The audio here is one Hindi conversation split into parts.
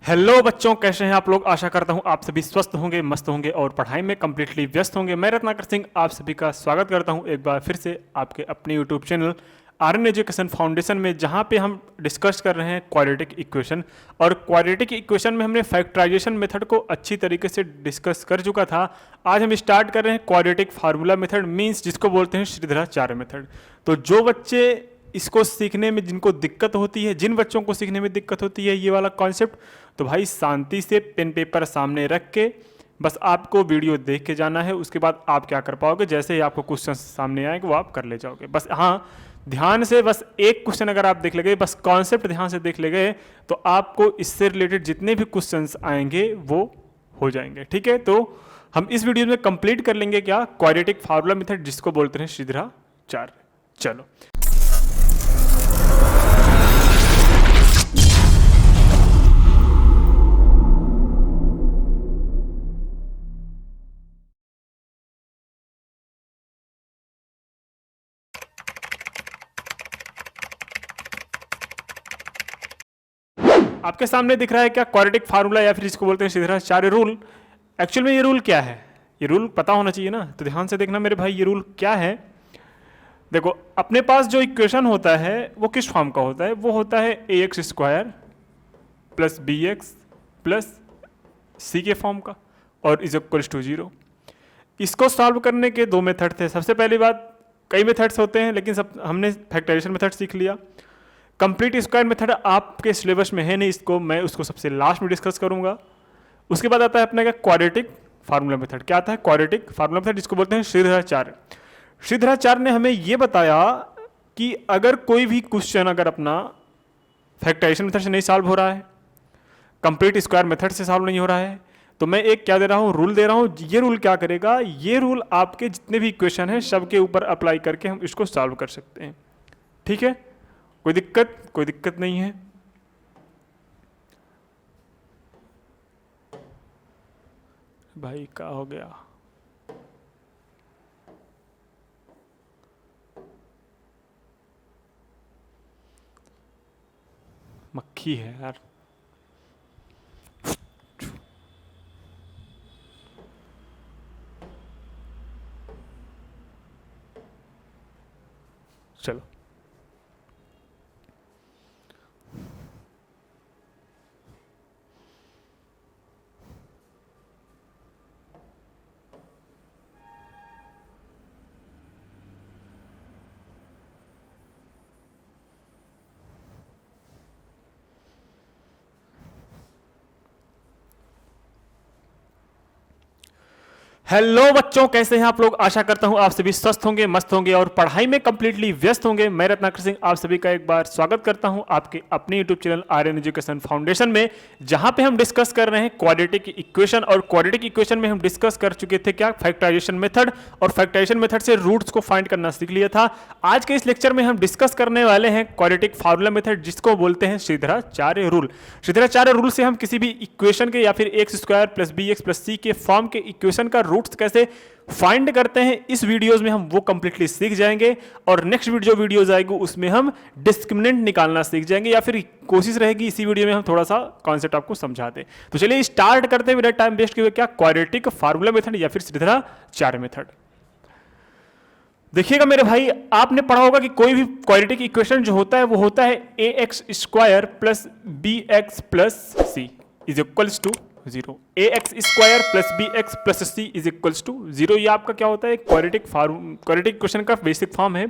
हेलो बच्चों, कैसे हैं आप लोग। आशा करता हूं आप सभी स्वस्थ होंगे, मस्त होंगे और पढ़ाई में कम्प्लीटली व्यस्त होंगे। मैं रत्नाकर सिंह आप सभी का स्वागत करता हूं एक बार फिर से आपके अपने YouTube channel Aryan education foundation में, जहां पे हम डिस्कस कर रहे हैं क्वाड्रेटिक इक्वेशन। और क्वाड्रेटिक इक्वेशन में हमने फैक्टराइजेशन मेथड को अच्छी तरीके से डिस्कस कर चुका था। आज हम स्टार्ट कर रहे हैं क्वाड्रेटिक फार्मूला मेथड, मीन्स जिसको बोलते हैं श्रीधराचार्य मेथड। तो जो बच्चे इसको सीखने में जिनको दिक्कत होती है, जिन बच्चों को सीखने में दिक्कत होती है ये वाला कॉन्सेप्ट, तो भाई शांति से पेन पेपर सामने रख के बस आपको वीडियो देख के जाना है। उसके बाद आप क्या कर पाओगे, जैसे ही आपको क्वेश्चन सामने आएंगे वो आप कर ले जाओगे। बस हाँ, ध्यान से बस एक क्वेश्चन अगर आप देख ले गए, बस कॉन्सेप्ट ध्यान से देख ले गए, तो आपको इससे रिलेटेड जितने भी क्वेश्चंस आएंगे वो हो जाएंगे। ठीक है, तो हम इस वीडियो में कंप्लीट कर लेंगे क्या, क्वाड्रेटिक फार्मूला मेथड, जिसको बोलते हैं श्रीधराचार्य। चलो, आपके सामने दिख रहा है क्या, क्वाड्रेटिक फार्मूला या फिर इसको बोलते हैं श्रीधराचार्य रूल। एक्चुअल में ये रूल क्या है, ये रूल पता होना चाहिए ना, तो ध्यान से देखना मेरे भाई। ये रूल क्या है, देखो अपने पास जो इक्वेशन होता है वो किस फॉर्म का होता है, वो होता है A X square plus B x plus C के फॉर्म का, और इज इक्वल्स टू 0। इसको सॉल्व करने के दो मेथड थे। सबसे पहली बात, कई मेथड्स होते हैं लेकिन सब हमने फैक्टराइजेशन मेथड सीख लिया। कंप्लीट स्क्वायर मेथड आपके सिलेबस में है नहीं, इसको मैं उसको सबसे लास्ट में डिस्कस करूंगा। उसके बाद आता है अपने का क्वाड्रेटिक फार्मूला मेथड। क्या आता है, क्वाड्रेटिक फार्मूला मेथड, जिसको बोलते हैं श्रीधराचार्य। श्रीधराचार्य ने हमें यह बताया कि अगर कोई भी क्वेश्चन अगर अपना फैक्टराइजेशन मेथड से नहीं सॉल्व हो रहा है, कंप्लीट स्क्वायर मेथड से सॉल्व नहीं हो रहा है, तो मैं एक क्या दे रहा हूँ, रूल दे रहा हूँ। ये रूल क्या करेगा, ये रूल आपके जितने भी इक्वेशन है सबके ऊपर अप्लाई करके हम इसको सॉल्व कर सकते हैं। ठीक है, कोई दिक्कत नहीं है। भाई क्या हो गया, मक्खी है यार। चलो, हेलो बच्चों, कैसे हैं आप लोग। आशा करता हूं आप सभी स्वस्थ होंगे, मस्त होंगे और पढ़ाई में कंप्लीटली व्यस्त होंगे। मैं रत्नाकर सिंह आप सभी का एक बार स्वागत करता हूं आपके अपने YouTube channel Aryan education foundation में, जहां पे हम डिस्कस कर रहे हैं क्वाड्रेटिक इक्वेशन। और क्वाड्रेटिक इक्वेशन में हम डिस्कस कर चुके थे क्या, फैक्टराइजेशन मेथड, और फैक्टराइजेशन मेथड से रूट्स को फाइंड करना सीख लिया था। आज के इस लेक्चर में हम डिस्कस करने वाले हैं क्वाड्रेटिक फार्मूला मेथड, जिसको बोलते हैं श्रीधराचार्य रूल। श्रीधराचार्य रूल से हम किसी भी इक्वेशन के या फिर X square plus B x plus C के फॉर्म के इक्वेशन का रूट्स कैसे फाइंड करते हैं, इस वीडियोस में हम वो कंप्लीटली सीख जाएंगे। और नेक्स्ट वीडियोस आएगी उसमें हम डिस्क्रिमिनेंट निकालना सीख जाएंगे, या फिर कोशिश रहेगी इसी वीडियो में हम थोड़ा सा कॉन्सेप्ट आपको समझा दें। तो चलिए स्टार्ट करते हैं बिना टाइम वेस्ट किए, क्या क्वाड्रेटिक फार्मूला मेथड या फिर श्रीधराचार्य मेथड। देखिएगा मेरे भाई, आपने पढ़ा होगा कि कोई भी क्वाड्रेटिक इक्वेशन जो होता है वो होता है A X square plus B x plus C is equals to 0। A X square plus B x plus C is equals to 0। ये आपका क्या होता है, क्वाड्रेटिक इक्वेशन का बेसिक फॉर्म है।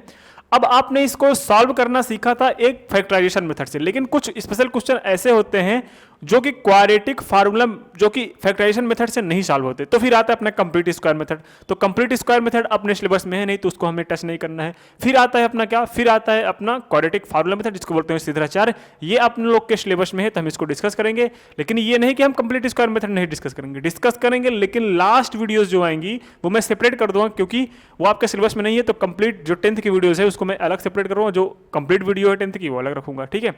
अब आपने इसको सॉल्व करना सीखा था एक फैक्टराइजेशन मेथड से, लेकिन कुछ स्पेशल क्वेश्चन ऐसे होते हैं जो कि क्वाड्रेटिक फार्मूला जो कि फैक्टराइजेशन मेथड से नहीं सॉल्व होते, तो फिर आता है अपना कंप्लीट स्क्वायर मेथड। तो कंप्लीट स्क्वायर मेथड अपने सिलेबस में है नहीं, तो उसको हमें टच नहीं करना है। फिर आता है अपना क्या, फिर आता है अपना क्वाड्रेटिक फार्मूला मेथड, जिसको बोलते हैं श्रीधराचार्य। ये अपने लोग के सिलेबस में है, तो हम इसको डिस्कस करेंगे। लेकिन ये नहीं कि हम कंप्लीट स्क्वायर मेथड नहीं डिस्कस करेंगे, लेकिन लास्ट वीडियोस जो आएंगी वो मैं सेपरेट कर दूंगा, क्योंकि वो आपके सिलेबस में नहीं है। तो कंप्लीट जो 10th की वीडियोस है उसको मैं अलग सेपरेट करूंगा, जो कंप्लीट वीडियो है 10th की वो अलग रखूंगा। ठीक है,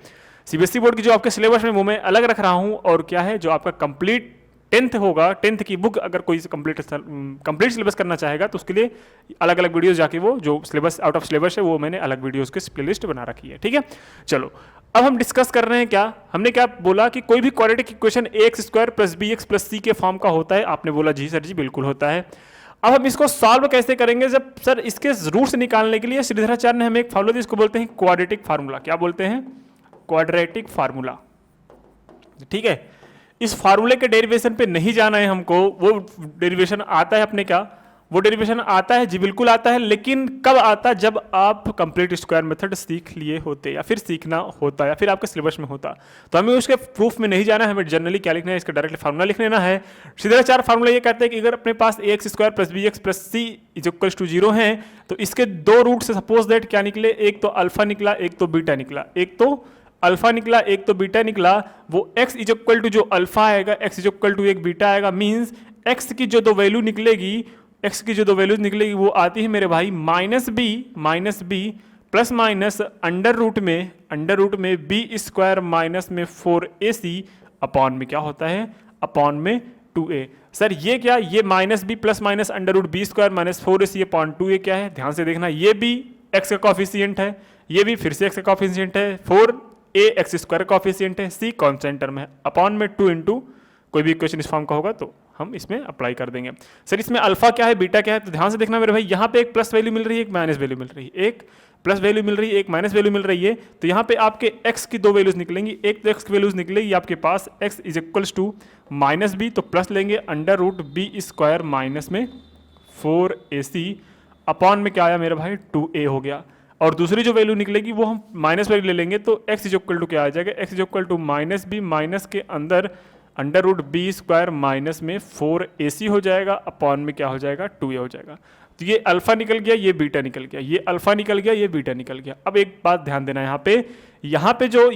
सीबीएसई बोर्ड की जो आपके सिलेबस में वो मैं अलग रख रहा हूं, और क्या है जो आपका कंप्लीट टेंथ होगा, टेंथ की बुक अगर कोई कंप्लीट सिलेबस करना चाहेगा तो उसके लिए अलग अलग वीडियोस जाके वो जो सिलेबस आउट ऑफ सिलेबस है वो मैंने अलग वीडियोस की प्लेलिस्ट बना रखी है, ठीक है। चलो अब हम डिस्कस कर रहे हैं क्या, हमने क्या बोला कि कोई भी quadratic equation ax² + bx + c के फॉर्म का होता है। आपने बोला जी सर जी बिल्कुल होता है। अब हम इसको सॉल्व कैसे करेंगे, जब सर इसके रूट्स निकालने के लिए श्रीधराचार्य ने हमें एक फार्मूला दी, इसको बोलते हैं क्वाड्रेटिक फार्मूला। क्या बोलते हैं? क्वाड्रेटिक फार्मूला, ठीक है। इस फार्मूले के डेरिवेशन पे नहीं जाना है हमको, वो डेरिवेशन आता है अपने क्या, वो डेरिवेशन आता है जी बिल्कुल आता है, लेकिन कब आता है? जब आप कंप्लीट स्क्वायर मेथड सीख लिए होते या फिर सीखना होता या फिर आपके सिलेबस में होता। तो हमें उसके प्रूफ में नहीं जाना है, हमें जनरली क्या लिखना है, इसका डायरेक्टली फार्मूला लिख लेना है। श्रीधराचार्य फार्मूला ये कहते हैं कि अगर अपने पास ax² + bx + c = 0 है तो इसके दो रूट से सपोज दैट क्या निकले, एक तो अल्फा निकला, एक तो बीटा निकला, एक तो अल्फा निकला, एक तो बीटा निकला, वो x = जो अल्फा आएगा, x = एक बीटा आएगा, मींस x की जो दो वैल्यू निकलेगी, x की जो दो वैल्यूज निकलेगी वो आती है मेरे भाई -b plus minus under root में b² माइनस में 4ac अपॉन में क्या होता है, अपॉन में 2a। सर ये क्या, ये -b plus minus under root b² minus 4ac upon 2a क्या है, ध्यान से देखना, ये भी x का कॉफिशिएंट है, ये भी फिर से x का कॉफिशिएंट है, 4a x² कॉफिशिएंट है, c कांस्टेंट टर्म है, अपॉन में 2 इंटू कोई भी इक्वेशन इस फॉर्म का होगा तो हम इसमें अप्लाई कर देंगे। सर इसमें अल्फा क्या है, बीटा क्या है, तो ध्यान से देखना मेरे भाई, यहाँ पे एक प्लस वैल्यू मिल रही है, एक माइनस वैल्यू मिल रही है, एक प्लस वैल्यू मिल रही है, एक माइनस वैल्यू मिल रही है। तो यहाँ पे आपके x की दो वैल्यूज निकलेंगी, एक तो x की वैल्यूज निकलेगी आपके पास x = -b, तो प्लस लेंगे अंडर रूट b² माइनस में 4ac अपॉन में क्या आया मेरे भाई 2a हो गया। और दूसरी जो वैल्यू निकलेगी वो हम माइनस वैल्यू ले लेंगे, तो x = क्या आ जाएगा, x = -b माइनस के अंदर अंडर रूट b² माइनस में 4ac हो जाएगा, अपॉन में क्या हो जाएगा 2a हो जाएगा। तो ये अल्फा निकल गया, ये बीटा निकल गया, ये अल्फा निकल गया, ये बीटा निकल गया। अब एक बात ध्यान देना, यहाँ पे जो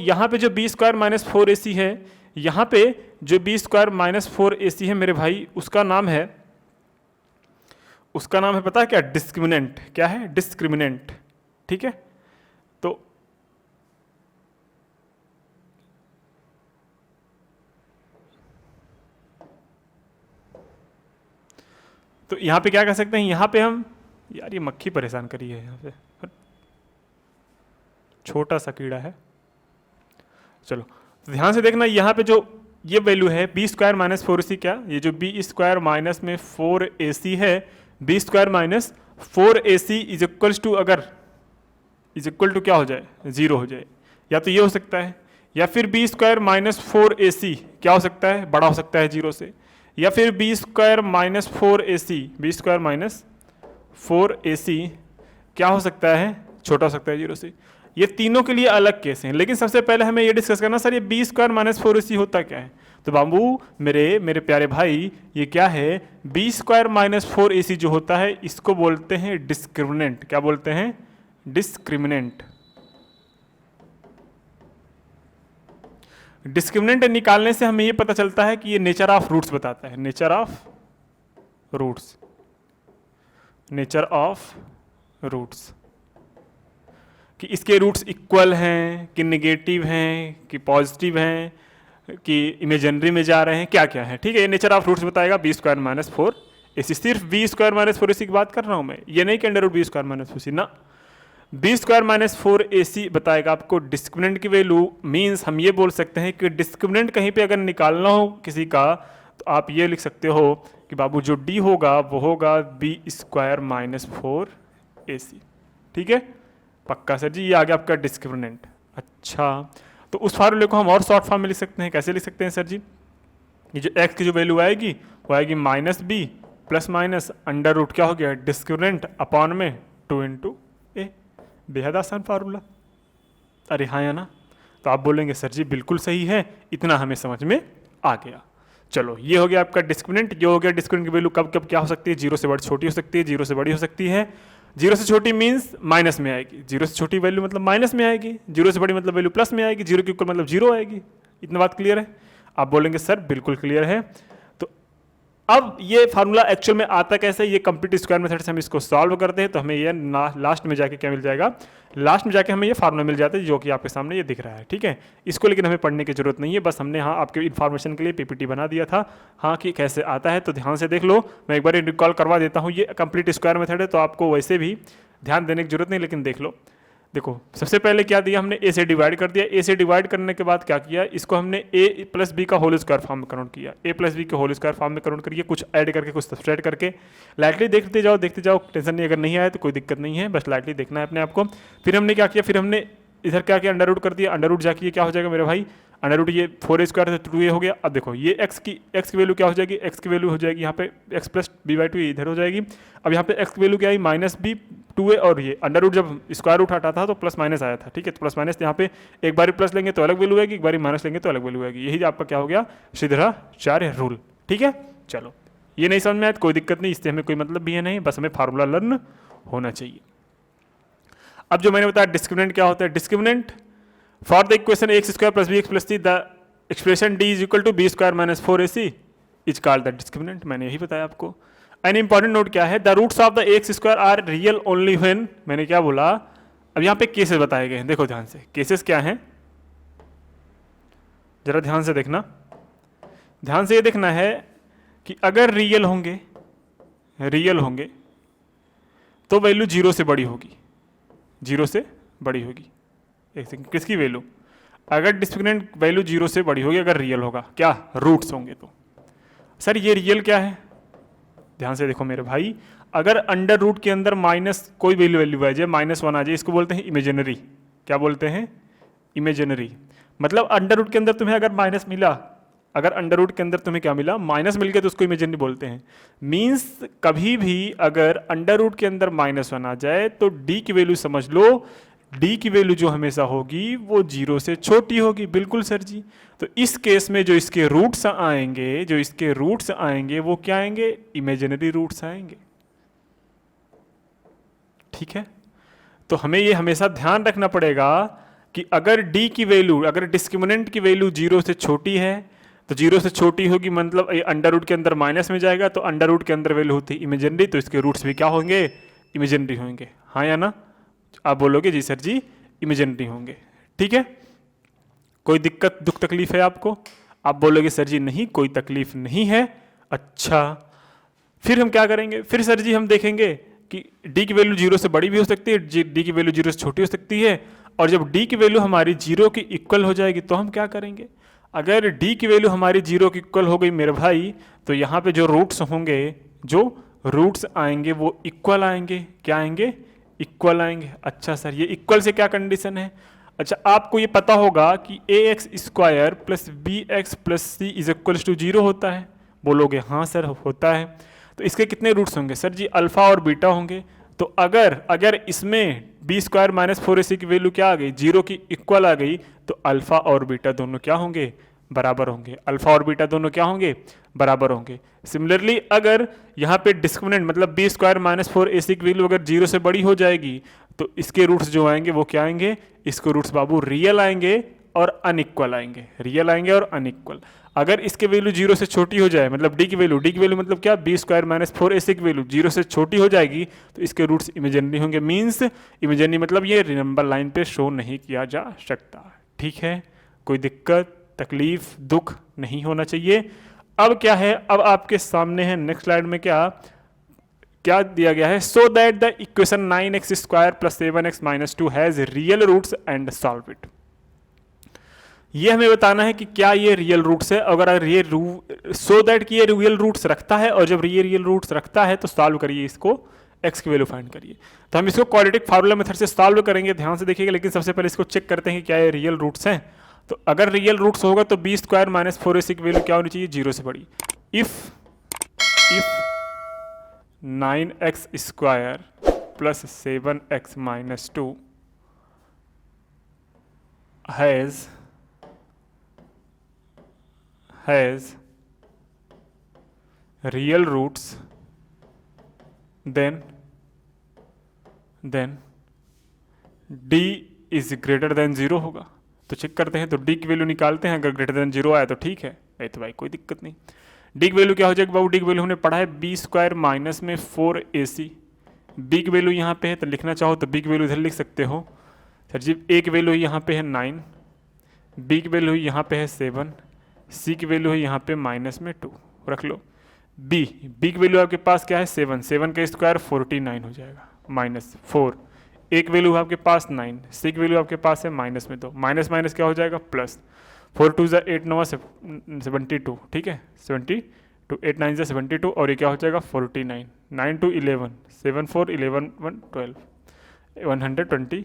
b² माइनस 4ac है, यहाँ पे जो b² माइनस 4ac है मेरे भाई, उसका नाम है पता है क्या, डिस्क्रिमिनेंट। क्या है, डिस्क्रिमिनेंट, ठीक है। तो यहाँ पे क्या कर सकते हैं, यहाँ पे हम, यार ये मक्खी परेशान करी है, यहाँ पे छोटा सा कीड़ा है। चलो तो ध्यान से देखना, यहाँ पे जो ये वैल्यू है b² माइनस 4ac, क्या ये जो b² माइनस में 4ac है, b² minus 4ac is equal to क्या हो जाए, 0 हो जाए। या तो ये हो सकता है, या फिर b² माइनस 4ac क्या हो सकता है, बड़ा हो सकता है 0 से, या फिर b² माइनस 4ac क्या हो सकता है, छोटा हो सकता है 0 से। ये तीनों के लिए अलग केस हैं, लेकिन सबसे पहले हमें ये डिस्कस करना, सर ये b² माइनस 4ac होता क्या है। तो बाबू मेरे प्यारे भाई, ये क्या है, b² माइनस 4ac जो होता है इसको बोलते हैं डिस्क्रिमिनेंट। क्या बोलते हैं, डिस्क्रिमिनेंट। डिस्क्रिमिनेंट निकालने से हमें ये पता चलता है कि ये नेचर ऑफ रूट्स बताता है, नेचर ऑफ रूट्स, कि इसके रूट्स इक्वल हैं कि नेगेटिव हैं कि पॉजिटिव हैं कि इमेजिनरी में जा रहे हैं, क्या क्या है, ठीक है। ये नेचर ऑफ रूट्स बताएगा b² माइनस 4ac। सिर्फ b² माइनस 4ac की बात कर रहा हूं मैं, ये नहीं कि under root b² minus 4ac ना, b² माइनस 4ac बताएगा आपको डिस्क्रिमिनेंट की वैल्यू। मींस हम ये बोल सकते हैं कि डिस्क्रिमिनेंट कहीं पे अगर निकालना हो किसी का, तो आप ये लिख सकते हो कि बाबू जो d होगा वो होगा b² माइनस 4ac, ठीक है। पक्का सर जी, ये आ गया आपका डिस्क्रिमिनेंट। अच्छा, तो उस फार्मूले को हम और शॉर्ट फॉर्म में लिख सकते हैं, कैसे लिख सकते हैं सर जी, ये जो x की जो वैल्यू आएगी वो आएगी -b plus minus under root क्या हो गया, डिस्क्रिमिनेंट अपॉन में 2 इंटू ए। बेहद आसान फार्मूला, अरे हाँ या ना। तो आप बोलेंगे सर जी बिल्कुल सही है, इतना हमें समझ में आ गया। चलो ये हो गया आपका डिस्क्रिमिनेंट। ये हो गया डिस्क्रिमिनेंट की वैल्यू कब कब क्या हो सकती है, 0 से बड़ी छोटी हो सकती है, 0 से बड़ी हो सकती है। 0 से छोटी मीन्स माइनस में आएगी, 0 से छोटी वैल्यू मतलब माइनस में आएगी, 0 से बड़ी मतलब वैल्यू प्लस में आएगी, 0 के इक्वल मतलब 0 आएगी। इतना बात क्लियर है। आप बोलेंगे सर बिल्कुल क्लियर है। तो अब ये फार्मूला एक्चुअल में आता कैसे, ये कंप्लीट स्क्वायर मेथड से हम इसको सॉल्व करते हैं तो हमें ये लास्ट में जाके क्या मिल जाएगा, लास्ट में जाके हमें ये फार्मूला मिल जाता है जो कि आपके सामने ये दिख रहा है, ठीक है। इसको लेकिन हमें पढ़ने की जरूरत नहीं है, बस हमने हाँ आपके इन्फॉर्मेशन के लिए पीपीटी बना दिया था हाँ कि कैसे आता है, तो ध्यान से देख लो। मैं एक बार रिकॉल करवा देता हूँ, ये कंप्लीट स्क्वायर मेथड है तो आपको वैसे भी ध्यान देने की जरूरत नहीं, लेकिन देख लो। देखो सबसे पहले क्या दिया हमने, ए से डिवाइड कर दिया, ए से डिवाइड करने के बाद क्या किया, इसको हमने ए प्लस बी का होल स्क्वायर फॉर्म में कन्वर्ट किया, ए प्लस बी के होल स्क्वायर फॉर्म में कन्वर्ट करिए, कुछ ऐड करके कुछ सब्सट्रैक्ट करके। लाइटली देखते जाओ टेंशन नहीं, अगर नहीं आया तो कोई दिक्कत नहीं है, बस लाइटली देखना है अपने आप को। फिर हमने क्या किया, फिर हमने इधर क्या किया, अंडर रूट कर दिया, अंडर रूट जाके क्या हो जाएगा मेरे भाई, अंडर रूट ये 4a स्क्वायर से 2a हो गया। अब देखो ये x की वैल्यू क्या हो जाएगी, x की वैल्यू हो जाएगी यहाँ पे x प्लस b/2 इधर हो जाएगी। अब यहाँ पे x की वैल्यू क्या आई, माइनस b 2a, और ये अंडर रूट जब स्क्वायर रूट हटा था तो प्लस माइनस आया था, ठीक है। तो प्लस माइनस यहाँ पे एक बार प्लस लेंगे तो अलग वैल्यू आएगी, एक बार माइनस लेंगे तो अलग वैल्यू आएगी। यही आपका क्या हो गया, श्रीधराचार्य रूल, ठीक है। चलो ये नहीं समझ में आया तो कोई दिक्कत नहीं, इससे हमें कोई मतलब भी है नहीं, बस हमें फार्मूला लर्न होना चाहिए। अब जो मैंने बताया डिस्क्रिमिनेंट क्या होता है, discriminant for the equation x square plus B x plus c the expression D is equal to b square minus 4ac is called the discriminant. मैंने यही बताया आपको। एन इंपॉर्टेंट नोट क्या है, the roots of the x square are real only when, मैंने क्या बोला, अब यहाँ पे केसेस बताए गए हैं, देखो ध्यान से, केसेस क्या हैं जरा ध्यान से देखना। ध्यान से ये देखना है कि अगर रियल होंगे तो वैल्यू जीरो से बड़ी होगी, जीरो से बड़ी होगी। एक सेकंड, किसकी वैल्यू, अगर डिस्क्रिमिनेंट वैल्यू जीरो से बड़ी होगी अगर रियल होगा, क्या रूट्स होंगे तो। सर ये रियल क्या है, ध्यान से देखो मेरे भाई, अगर अंडर रूट के अंदर माइनस कोई वैल्यू आ जाए, -1 आ जाए, इसको बोलते हैं इमेजिनरी। क्या बोलते हैं, इमेजिनरी। मतलब अंडर रूट के अंदर तुम्हें अगर माइनस मिला, अगर अंडर रूट के अंदर तुम्हें क्या मिला, माइनस मिल गया तो उसको इमेजिनरी बोलते हैं। मीन्स कभी भी अगर अंडर रूट के अंदर -1 आ जाए तो डी की वैल्यू समझ लो, डी की वैल्यू जो हमेशा होगी वो जीरो से छोटी होगी। बिल्कुल सर जी। तो इस केस में जो इसके रूट्स आएंगे वो क्या आएंगे, इमेजिनरी रूट्स आएंगे, ठीक है। तो हमें ये हमेशा ध्यान रखना पड़ेगा कि अगर डी की वैल्यू, अगर डिस्क्रिमिनेंट की वैल्यू जीरो से छोटी है तो जीरो से छोटी होगी, मतलब ये अंडर रूट के अंदर माइनस में जाएगा तो अंडर रूट के अंदर वैल्यू होती है इमेजिनरी, तो इसके रूट्स भी क्या होंगे, इमेजिनरी होंगे। हाँ या ना, आप बोलोगे जी सर जी इमेजिनरी होंगे, ठीक है। कोई दिक्कत दुख तकलीफ है आपको, आप बोलोगे सर जी नहीं कोई तकलीफ नहीं है। अच्छा फिर हम क्या करेंगे, फिर सर जी हम देखेंगे कि डी की वैल्यू जीरो से बड़ी भी हो सकती है, डी की वैल्यू जीरो से छोटी हो सकती है, और जब डी की वैल्यू हमारी जीरो की इक्वल हो जाएगी तो हम क्या करेंगे, अगर डी की वैल्यू हमारी जीरो की इक्वल हो गई मेरे भाई, तो यहाँ पे जो रूट्स होंगे, जो रूट्स आएंगे वो इक्वल आएंगे। क्या आएंगे, इक्वल आएंगे। अच्छा सर ये इक्वल से क्या कंडीशन है, अच्छा आपको ये पता होगा कि A X square plus B x plus C is equals to zero होता है, बोलोगे हाँ सर होता है। तो इसके कितने रूट्स होंगे, सर जी अल्फा और बीटा होंगे। तो अगर इसमें बी स्क्वायर माइनस 4ac की वैल्यू क्या आ गई, जीरो की इक्वल आ गई, तो अल्फा और बीटा दोनों क्या होंगे, बराबर होंगे। अल्फा और बीटा दोनों क्या होंगे, बराबर होंगे। सिमिलरली अगर यहाँ पे डिस्क्रिमिनेंट मतलब बी स्क्वायर माइनस 4ac की वैल्यू अगर जीरो से बड़ी हो जाएगी तो इसके रूट्स जो आएंगे वो क्या आएंगे, इसके रूट्स बाबू रियल आएंगे और अनइक्वल आएंगे, रियल आएंगे और अनइक्वल। अगर इसके वैल्यू जीरो से छोटी हो जाए, मतलब डी की वैल्यू मतलब क्या, बी स्क्वायर माइनस 4ac की वैल्यू जीरो से छोटी हो जाएगी तो इसके रूट्स इमेजिनरी होंगे। मीन्स इमेजिनरी मतलब ये नंबर लाइन पे शो नहीं किया जा सकता, ठीक है। कोई दिक्कत तकलीफ दुख नहीं होना चाहिए। अब क्या है, अब आपके सामने है नेक्स्ट स्लाइड में क्या दिया गया है, so that the equation 9x square plus 7x minus 2 has real roots and solve it. ये हमें बताना है कि क्या ये रियल रूट्स है, अगर ये सो दैट कि ये रियल रूट्स रखता है, और जब ये रियल रूट्स रखता है तो सॉल्व करिए इसको, x की वैल्यू फाइंड करिए। तो हम इसको क्वाड्रेटिक फार्मूला मेथड से सॉल्व करेंगे, ध्यान से देखिएगा। लेकिन सबसे पहले इसको चेक करते हैं कि क्या ये रियल रूट्स हैं। तो अगर रियल रूट्स होगा तो बी स्क्वायर माइनस 4ac की वैल्यू क्या होनी चाहिए, जीरो से बड़ी। If 9x square plus 7x minus 2 has real roots, then d is greater than 0 होगा। तो चेक करते हैं, तो d की वैल्यू निकालते हैं, अगर ग्रेटर देन 0 आया तो ठीक है, नहीं तो भाई कोई दिक्कत नहीं। डी की वैल्यू क्या हो जाएगी बाबू, डी की वैल्यू हमने पढ़ा है बी स्क्वायर माइनस में 4ac। बी की वैल्यू यहाँ पे है तो लिखना चाहो तो बी की वैल्यू इधर लिख सकते हो सर जी। ए की वैल्यू यहाँ पे है 9, बी की वैल्यू यहाँ पे है 7, सी की वैल्यू है यहाँ पे माइनस में 2 रख लो। बी की वैल्यू आपके पास क्या है 7, 7 का स्क्वायर 49 हो जाएगा माइनस 4। ए की वैल्यू आपके पास 9, सी की वैल्यू आपके पास है माइनस में 2, माइनस माइनस क्या हो जाएगा प्लस। 4 2 ज़ा 8 9 72, ठीक है 72, 8 9 ज़ा 72 और ये क्या हो जाएगा 49, 9 2 11, 7 4 11 1 12, 121,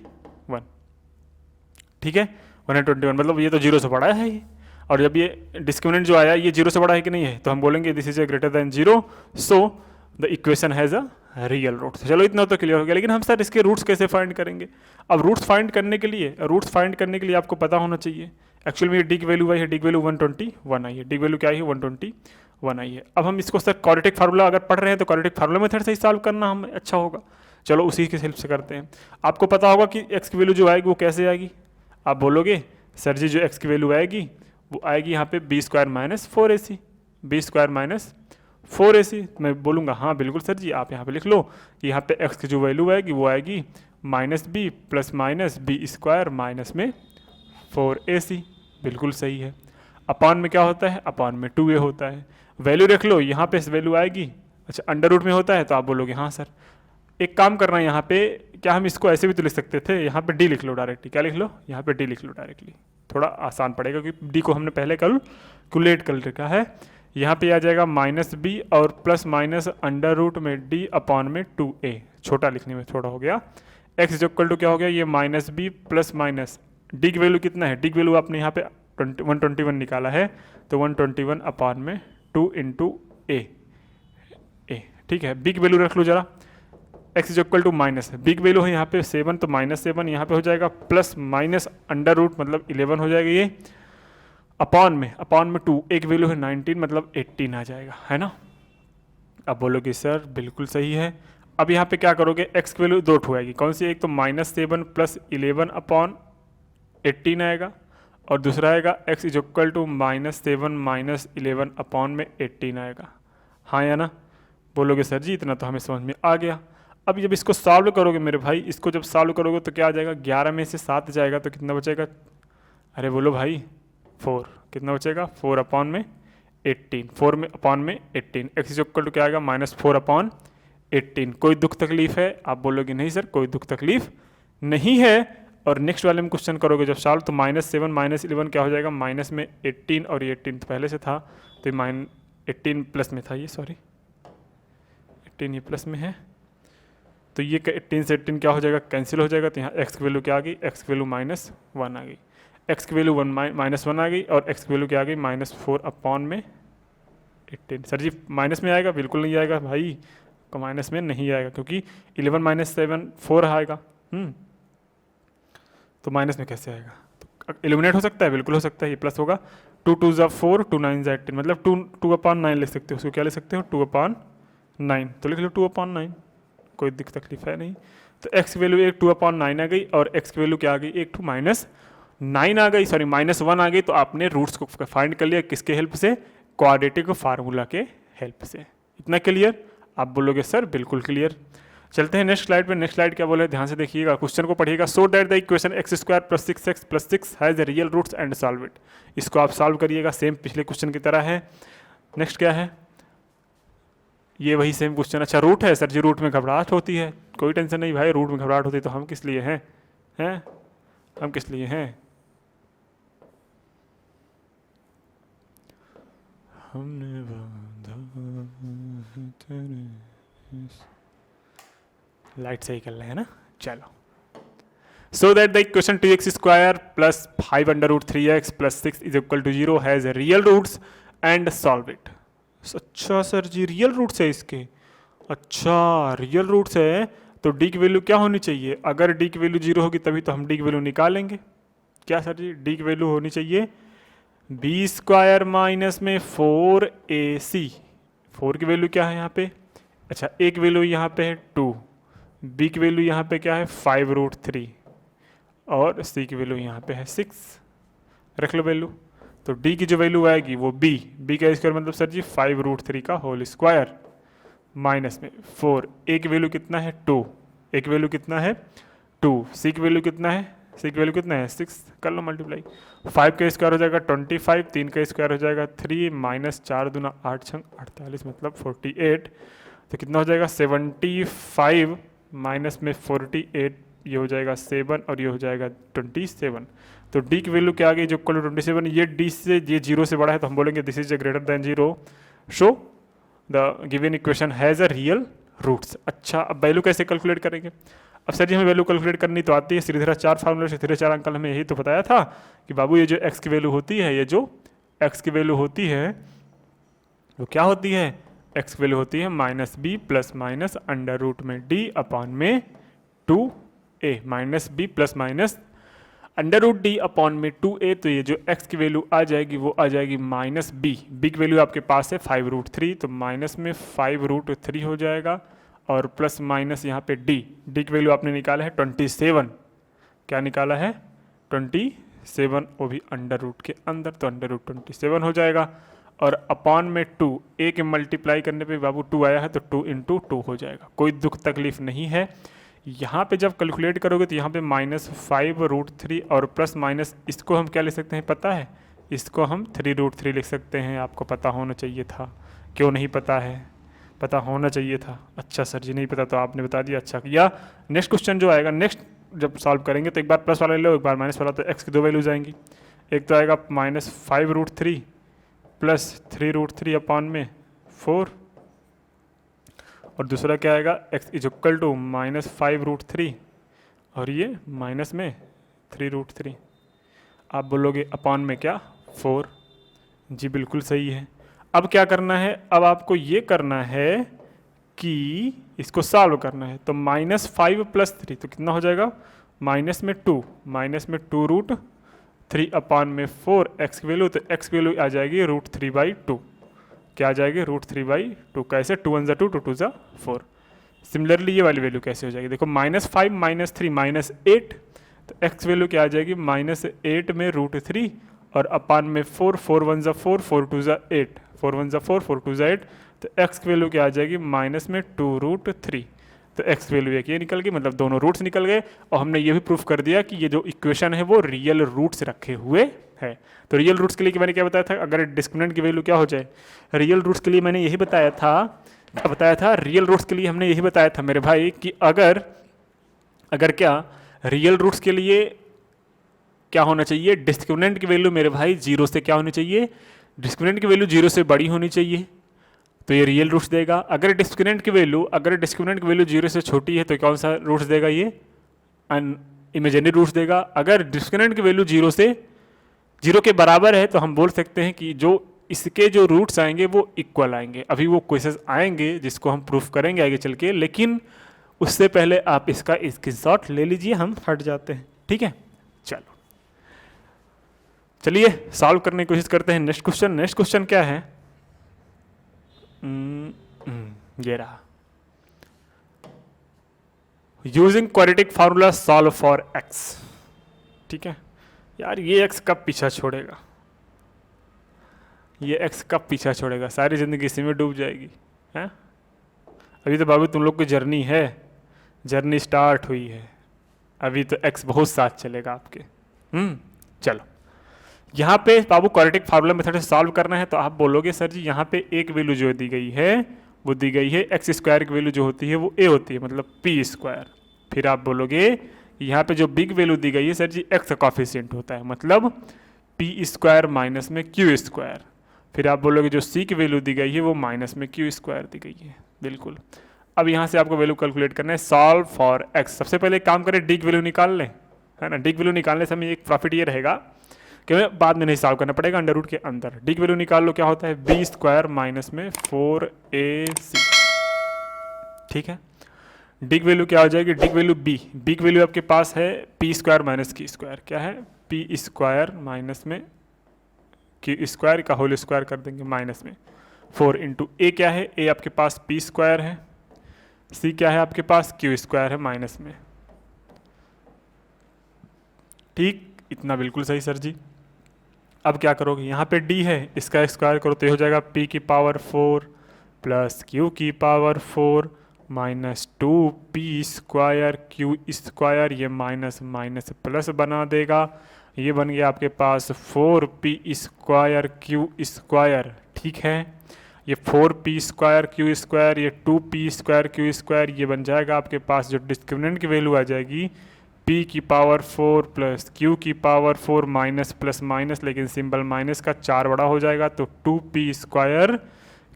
ठीक है 121। मतलब ये तो जीरो से बड़ा है ये, और जब ये डिस्क्रिमिनेंट जो आया ये जीरो से बड़ा है कि नहीं है तो हम बोलेंगे this is a greater than zero, so the equation has a real root. चलो इतना तो क्लियर हो गया, लेकिन हम सर इसके रूट्स कैसे फाइंड करेंगे। अब रूट्स फाइंड करने के लिए आपको पता होना चाहिए एक्चुअल में डी की वैल्यू आई है, डी की वैल्यू 121 आई है, डी की वैल्यू क्या आई है 121 आई है। अब हम इसको सर क्वाड्रेटिक फार्मूला अगर पढ़ रहे हैं तो क्वाड्रेटिक फार्मूला मेथड से ही सॉल्व करना हमें अच्छा होगा। चलो उसी के हेल्प से करते हैं। आपको पता होगा कि एक्स की वैल्यू जो आएगी वो कैसे आएगी, आप बोलोगे सर जी जो एक्स की वैल्यू आएगी वो आएगी यहाँ पे b square minus 4ac, b square minus 4ac। मैं बोलूँगा हाँ बिल्कुल सर जी, आप यहाँ पे लिख लो कि यहाँ पे एक्स की जो वैल्यू आएगी वो आएगी minus B plus minus b square minus में 4ac, बिल्कुल सही है। अपान में क्या होता है, अपान में 2a होता है। वैल्यू रख लो, यहाँ पे वैल्यू आएगी, अच्छा अंडर रूट में होता है तो आप बोलोगे हाँ सर। एक काम करना है यहाँ पे, क्या हम इसको ऐसे भी तो लिख सकते थे, यहाँ पे डी लिख लो डायरेक्टली, क्या लिख लो यहाँ पे डी लिख लो डायरेक्टली, थोड़ा आसान पड़ेगा क्योंकि डी को हमने पहले कैलकुलेट कर रखा है। यहाँ पे आ जाएगा माइनस बी और प्लस माइनस अंडर रूट में डी अपॉन में 2a, छोटा लिखने में थोड़ा हो गया। एक्स इज इक्वल टू क्या हो गया ये minus B plus minus D की वैल्यू कितना है, डी की वैल्यू आपने यहाँ पे 121 निकाला है तो 121 अपॉन में 2 इंटू ए, ठीक है। बी की वैल्यू रख लो जरा, x is equal to minus, b की वैल्यू है यहाँ पे 7 तो माइनस 7 यहाँ पे हो जाएगा प्लस माइनस अंडर रूट मतलब 11 हो जाएगा ये, अपॉन में 2, एक वैल्यू है 19 मतलब 18 आ जाएगा, है ना। अब बोलोगे सर बिल्कुल सही है। अब यहाँ पे क्या करोगे, एक्स की वैल्यू दो ठो आएगी, कौन सी, एक तो -7 प्लस 11 अपॉन 18 आएगा और दूसरा आएगा x is equal to -7 minus 11 upon में 18 आएगा, हाँ या ना। बोलोगे सर जी इतना तो हमें समझ में आ गया। अब जब इसको सॉल्व करोगे मेरे भाई, इसको जब सॉल्व करोगे तो क्या आ जाएगा, 11 में से 7 जाएगा तो कितना बचेगा, अरे बोलो भाई 4, कितना बचेगा 4 अपॉन में 18, 4 में अपॉन में 18, एक्स इज इक्वल टू क्या आएगा -4 अपॉन 18। कोई दुख तकलीफ है, आप बोलोगे नहीं सर कोई दुख तकलीफ नहीं है। और नेक्स्ट वाले में क्वेश्चन करोगे जब सॉल्व तो -7 माइनस 11 क्या हो जाएगा, माइनस में 18 और ये 18 तो पहले से था तो 18 प्लस में था ये, सॉरी 18 ये प्लस में है तो ये 18 से 18 क्या हो जाएगा, कैंसिल हो जाएगा। तो यहाँ एक्स की वैल्यू क्या आ गई, एक्स की वैल्यू -1 आ गई, एक्स की वैल्यू -1 आ गई और एक्स की वैल्यू क्या आ गई -4 अपॉन में 18। सर जी माइनस में आएगा, बिल्कुल नहीं आएगा भाई, तो माइनस में नहीं आएगा क्योंकि 11 माइनस 7 4 आएगा, तो माइनस में कैसे आएगा, तो एलिमिनेट हो सकता है, बिल्कुल हो सकता है, ये प्लस होगा। 2 2 ज़ा 4 2 9 ज़ा 18 मतलब 2 अपॉन 9 लिख सकते हो, उसको क्या लिख सकते हो 2 अपॉन 9, तो लिख लो 2 अपॉन 9, कोई दिक्कत तकलीफ है नहीं। तो एक्स की वैल्यू एक 2 अपॉन 9 आ गई और एक्स की वैल्यू क्या आ गई, एक 2 -9 आ गई, सॉरी -1 आ गई। तो आपने रूट्स को फाइंड कर लिया, किसके हेल्प से, क्वाड्रेटिक फार्मूला के हेल्प से। इतना क्लियर, आप बोलोगे सर बिल्कुल क्लियर। चलते हैं नेक्स्ट स्लाइड पे। नेक्स्ट स्लाइड क्या बोले, ध्यान से देखिएगा, क्वेश्चन को पढ़िएगा। So that the equation x square plus 6x plus 6 has the real roots and solve it. इसको आप सॉल्व करिएगा, सेम पिछले क्वेश्चन की तरह है। नेक्स्ट क्या है, ये वही सेम क्वेश्चन। अच्छा रूट है, सर जी रूट में घबराहट होती है, कोई टेंशन नहीं भाई, रूट में घबराहट होती है तो हम किस लिए हैं, हम किस लिए हैं, हमने बांधा लाइट सही कर रहे हैं ना, चलो। So that the equation 2x square plus 5 under root 3x plus 6 is equal to 0 has real roots and solve it. अच्छा सर जी रियल रूट्स है इसके, अच्छा रियल रूट्स है तो डी की वैल्यू क्या होनी चाहिए, अगर डी की वैल्यू 0 होगी तभी तो हम डी की वैल्यू निकालेंगे। क्या सर जी, डी की वैल्यू होनी चाहिए बी स्क्वायर माइनस में 4ac, 4 की वैल्यू क्या है यहाँ पे, अच्छा ए की वैल्यू यहाँ पे है 2, बी की वैल्यू यहाँ पे क्या है 5√3 और सी की वैल्यू यहाँ पे है 6, रख लो वैल्यू। तो डी की जो वैल्यू आएगी वो बी का स्क्वायर मतलब सर जी 5√3 का होल स्क्वायर माइनस में 4, ए की वैल्यू कितना है 2, ए की वैल्यू कितना है 2, सी की वैल्यू कितना है, सी की वैल्यू कितना है 6, कर लो मल्टीप्लाई, 5 का स्क्वायर हो जाएगा 25, 3 का स्क्वायर हो जाएगा 3 माइनस 4 दूना 8 छंग 48 मतलब 48, तो कितना हो जाएगा 75 माइनस में 48, ये हो जाएगा 7 और ये हो जाएगा 27। तो डी की वैल्यू क्या आ गई जो इक्वल टू 27, ये डी से ये 0 से बड़ा है तो हम बोलेंगे this is greater than 0, so the given equation has a real roots. अच्छा, अब वैल्यू कैसे कैलकुलेट करेंगे? अब सर जी हमें वैल्यू कैलकुलेट करनी तो आती है, श्रीधराचार्य फार्मूला श्रीधराचार्य अंकल हमें यही तो बताया था कि बाबू ये जो एक्स की वैल्यू होती है, ये जो एक्स की वैल्यू होती है वो क्या होती है, एक्स की वैल्यू होती है minus B plus minus under root में डी अपॉन में 2a minus B plus minus under root D upon में 2a, तो ये जो x की वैल्यू आ जाएगी वो आ जाएगी माइनस बी की वैल्यू आपके पास है 5√3, तो माइनस में 5√3 हो जाएगा और प्लस माइनस यहाँ पे डी की वैल्यू आपने निकाला है 27, क्या निकाला है 27, वो भी अंडर रूट के अंदर, तो अंडर रूट 27 हो जाएगा और अपॉन में 2, a के मल्टीप्लाई करने पे बाबू 2 आया है तो 2 इंटू 2 हो जाएगा, कोई दुख तकलीफ नहीं है। यहाँ पे जब कैलकुलेट करोगे तो यहाँ पे -5√3 और प्लस माइनस इसको हम क्या लिख सकते हैं पता है, इसको हम 3√3 लिख सकते हैं, आपको पता होना चाहिए था, क्यों नहीं पता है, पता होना चाहिए था। अच्छा सर जी नहीं पता तो आपने बता दिया, अच्छा किया। नेक्स्ट क्वेश्चन जो आएगा, नेक्स्ट जब सॉल्व करेंगे तो एक बार प्लस वाला ले लो, एक बार माइनस वाला, तो एक्स की दो वैल्यूज आएंगी, एक तो आएगा -5√3 प्लस 3√3 अपॉन में 4 और दूसरा क्या आएगा x इज इक्वल टू -5√3 और ये माइनस में 3√3, आप बोलोगे अपॉन में क्या 4, जी बिल्कुल सही है। अब क्या करना है, अब आपको ये करना है कि इसको सॉल्व करना है, तो -5 + 3 तो कितना हो जाएगा -2 अपॉन में 4 x की वैल्यू, तो x की वैल्यू आ जाएगी √3/2, क्या आ जाएगी √3/2, कैसे 2 1 2 2 2 4। सिमिलरली ये वाली वैल्यू कैसे हो जाएगी, देखो -5 -3 -8, तो x वैल्यू क्या आ जाएगी -8 में √3 और अपान में 4 4 1 4 4 2 8 4 1 4 4 2 8, तो x की वैल्यू क्या आ जाएगी माइनस में 2√3, तो x वैल्यू एक ये निकल गई, मतलब दोनों रूट्स निकल गए। और हमने ये भी प्रूफ कर दिया कि ये जो इक्वेशन है वो रियल रूट्स रखे हुए है। तो रियल रूट्स के लिए मैंने क्या बताया था, अगर डिस्क्रिमिनेंट की वैल्यू क्या हो जाए, रियल रूट्स के लिए मैंने यही बताया था, क्या बताया था, रियल रूट्स के लिए हमने यही बताया था मेरे भाई कि अगर क्या रियल रूट्स के लिए क्या होना चाहिए, डिस्क्रिमिनेंट की वैल्यू मेरे भाई 0 से क्या होनी चाहिए, डिस्क्रिमिनेंट की वैल्यू 0 से बड़ी होनी चाहिए, तो ये रियल रूट्स देगा। अगर डिस्क्रिमिनेंट की वैल्यू 0 से छोटी है तो कौन सा रूट्स देगा, ये इमेजिनरी रूट्स देगा। अगर डिस्क्रिमिनेंट की वैल्यू 0 के बराबर है तो हम बोल सकते हैं कि जो इसके जो रूट्स आएंगे वो इक्वल आएंगे। अभी वो क्वेश्चंस आएंगे जिसको हम प्रूफ करेंगे आगे चल के, लेकिन उससे पहले आप इसका स्क्रीनशॉट ले लीजिए, हम हट जाते हैं, ठीक है। चलिए सॉल्व करने की कोशिश करते हैं। नेक्स्ट क्वेश्चन क्या है, ये रहा, using quadratic formula solve for x. ठीक है यार, ये एक्स कब पीछा छोड़ेगा, ये एक्स कब पीछा छोड़ेगा, सारी जिंदगी इसी में डूब जाएगी है। अभी तो बाबू तुम लोग की जर्नी है, जर्नी स्टार्ट हुई है, अभी तो एक्स बहुत साथ चलेगा आपके। चलो यहाँ पे बाबू क्वाड्रेटिक फार्मूला मेथड से सॉल्व करना है, तो आप बोलोगे सर जी यहाँ पे एक वैल्यू जो दी गई है वो दी गई है एक्स स्क्वायर की वैल्यू जो होती है वो ए होती है, मतलब पी स्क्वायर। फिर आप बोलोगे यहाँ पे जो बिग वैल्यू दी गई है सर जी एक्स का कॉफिशिएंट होता है, मतलब पी स्क्वायर माइनस में क्यू स्क्वायर। फिर आप बोलोगे जो सी की वैल्यू दी गई है वो माइनस में क्यू स्क्वायर दी गई है, बिल्कुल। अब यहाँ से आपको वैल्यू कैलकुलेट करना है, सॉल्व फॉर एक्स। सबसे पहले एक काम करें, डी की वैल्यू निकाल लें, है ना। डी की वैल्यू निकालने से हमें एक प्रॉफिट ये रहेगा कि हमें बाद में नहीं सॉल्व करना पड़ेगा, अंडर रूट के अंदर। डी की वैल्यू निकाल लो, क्या होता है बी स्क्वायर माइनस में 4ac, ठीक है। डी की वैल्यू क्या हो जाएगी, डी की वैल्यू बी की वैल्यू आपके पास है पी स्क्वायर माइनस की स्क्वायर, क्या है पी स्क्वायर माइनस में क्यू स्क्वायर का होल स्क्वायर कर देंगे माइनस में 4 इंटू ए क्या है, ए आपके पास पी स्क्वायर है, सी क्या है आपके पास क्यू स्क्वायर है माइनस में। ठीक, इतना बिल्कुल सही सर जी। अब क्या करोगे, यहाँ पे d है, इसका स्क्वायर करो तो ये हो जाएगा p की पावर 4 प्लस q की power 4 minus 2p square q square, ये माइनस माइनस प्लस बना देगा, ये बन गया आपके पास 4p स्क्वायर q स्क्वायर। ठीक है, ये 4p स्क्वायर q स्क्वायर, ये 2p स्क्वायर q स्क्वायर, ये बन जाएगा आपके पास जो डिस्क्रिमिनेंट की वैल्यू आ जाएगी p की पावर 4 प्लस q की पावर 4 माइनस प्लस माइनस, लेकिन सिंबल माइनस का 4 बड़ा हो जाएगा तो 2p स्क्वायर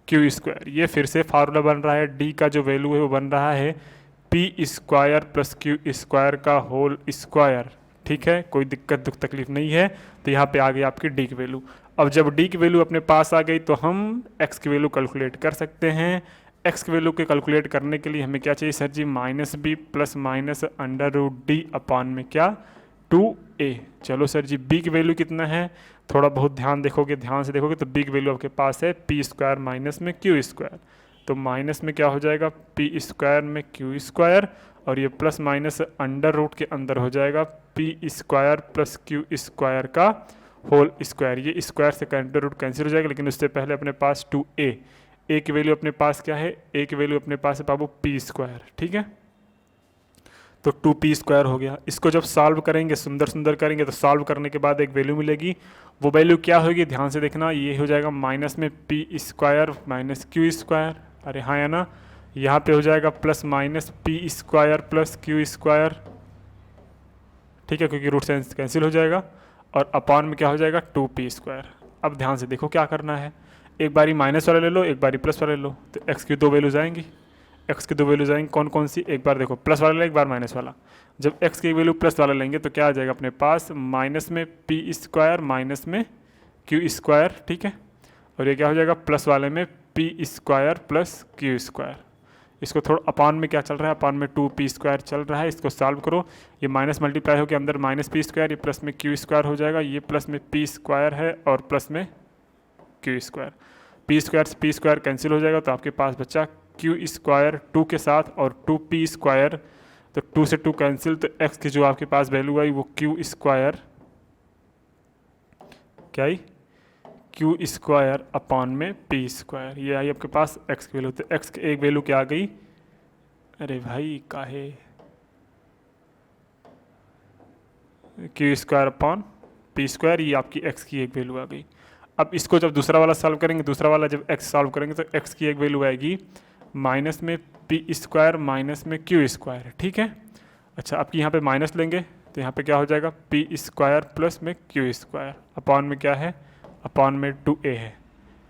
q स्क्वायर। ये फिर से फार्मूला बन रहा है, d का जो वैल्यू है वो बन रहा है p square plus q square का होल स्क्वायर। ठीक है, कोई दिक्कत दुख तकलीफ नहीं है। तो यहाँ पे आ गई आपकी डी की वैल्यू। अब जब डी की वैल्यू अपने पास आ गई तो हम एक्स की वैल्यू कैलकुलेट कर सकते हैं। एक्स की वैल्यू के कैलकुलेट करने के लिए हमें क्या चाहिए sir ji, minus B plus minus under root D upon में क्या 2a। चलो सर जी, बी की वैल्यू कितना है, थोड़ा बहुत ध्यान से देखोगे तो बी की वैल्यू आपके पास है पी स्क्वायर माइनस में क्यू स्क्वायर। तो माइनस में क्या हो जाएगा पी स्क्वायर में क्यू स्क्वायर, और ये प्लस माइनस अंडर रूट के अंदर हो जाएगा P square plus Q square का होल स्क्वायर। ये स्क्वायर से अंडर रूट कैंसिल हो जाएगा, लेकिन उससे पहले अपने पास 2a, ए की वैल्यू अपने पास क्या है, ए की वैल्यू अपने पास है बाबू पी स्क्वायर। ठीक है, तो 2p स्क्वायर हो गया। इसको जब सॉल्व करेंगे, सुंदर सुंदर करेंगे, तो सॉल्व करने के बाद एक वैल्यू मिलेगी। वो वैल्यू क्या होगी, ध्यान से देखना, ये हो जाएगा माइनस में P square minus Q square. अरे हाँ है ना, यहाँ पे हो जाएगा plus minus P square plus Q square. ठीक है, क्योंकि रूट से कैंसिल हो जाएगा, और अपॉन में क्या हो जाएगा 2p स्क्वायर। अब ध्यान से देखो क्या करना है, एक बारी माइनस वाला ले लो, एक बारी प्लस वाला ले लो, तो एक्स की दो वैल्यूज आएंगी। एक्स की दो वैल्यूज आएंगी कौन कौन सी, एक बार देखो प्लस वाला ले, एक बार माइनस वाला। जब एक्स की वैल्यू प्लस वाला लेंगे तो क्या आ जाएगा अपने पास, माइनस में पी स्क्वायर माइनस में क्यू स्क्वायर। ठीक है, और ये क्या हो जाएगा प्लस वाले में P square plus Q square. इसको थोड़ा अपॉन में क्या चल रहा है, अपॉन में 2p स्क्वायर चल रहा है। इसको सॉल्व करो, ये माइनस मल्टीप्लाई होकर अंदर माइनस पी स्क्वायर, ये प्लस में क्यू स्क्वायर हो जाएगा, ये प्लस में पी स्क्वायर है और प्लस में क्यू स्क्वायर। पी स्क्वायर से पी स्क्वायर कैंसिल हो जाएगा, तो आपके पास बच्चा क्यू स्क्वायर 2 के साथ और 2p स्क्वायर, तो 2 से 2 कैंसिल, तो x की जो आपके पास वैल्यू आई वो क्यू स्क्वायर क्या आई, क्यू स्क्वायर अपॉन में पी स्क्वायर, ये आई आपके पास x की वैल्यू। तो x की एक वैल्यू क्या आ गई, अरे भाई काहे, Q square upon p square, ये आपकी x की एक वैल्यू आ गई। अब इसको जब दूसरा वाला सॉल्व करेंगे, दूसरा वाला जब x सॉल्व करेंगे तो x की एक वैल्यू आएगी माइनस में पी स्क्वायर माइनस में क्यू स्क्वायर। ठीक है, अच्छा आपकी यहाँ पे माइनस लेंगे तो यहाँ पे क्या हो जाएगा पी स्क्वायर प्लस में क्यू स्क्वायर, अपॉन में क्या है, अपॉन में 2a है।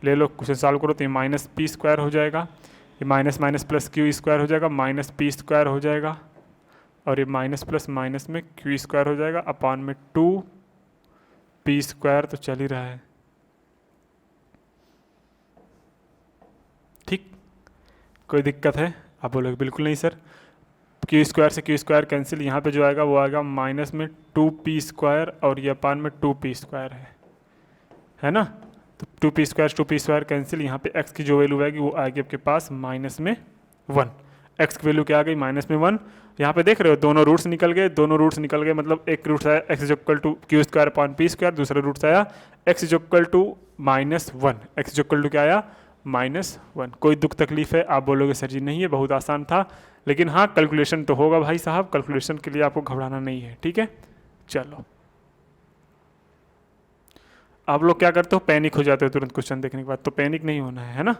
ले लो, क्वेश्चन सॉल्व करो तो ये माइनस पी स्क्वायर हो जाएगा, ये minus minus plus Q square हो जाएगा, माइनस पी स्क्वायर हो जाएगा, और ये माइनस प्लस माइनस में क्यू स्क्वायर हो जाएगा, अपॉन में 2p स्क्वायर। तो चल ही रहा है, ठीक, कोई दिक्कत है, आप बोलोगे बिल्कुल नहीं सर। क्यू स्क्वायर से क्यू स्क्वायर कैंसिल, यहाँ पे जो आएगा वो आएगा माइनस में 2p स्क्वायर, और ये अपॉन में 2p स्क्वायर है ना। तो 2p स्क्वायर कैंसिल, यहाँ पे x की जो वैल्यू आएगी वो आएगी आपके पास माइनस में 1। x की वैल्यू क्या आ गई माइनस में 1। यहाँ पे देख रहे हो दोनों रूट्स निकल गए, मतलब एक रूट आया x is equal to q square upon p square, दूसरा रूट आया x is equal to -1, x is equal to क्या आया -1। कोई दुख तकलीफ है, आप बोलोगे सर जी नहीं है, बहुत आसान था, लेकिन हाँ कैलकुलेशन तो होगा भाई साहब, कैलकुलेशन के लिए आपको घबराना नहीं है। ठीक है, चलो आप लोग क्या करते हो, पैनिक हो जाते हो तुरंत क्वेश्चन देखने के बाद, तो पैनिक नहीं होना है ना।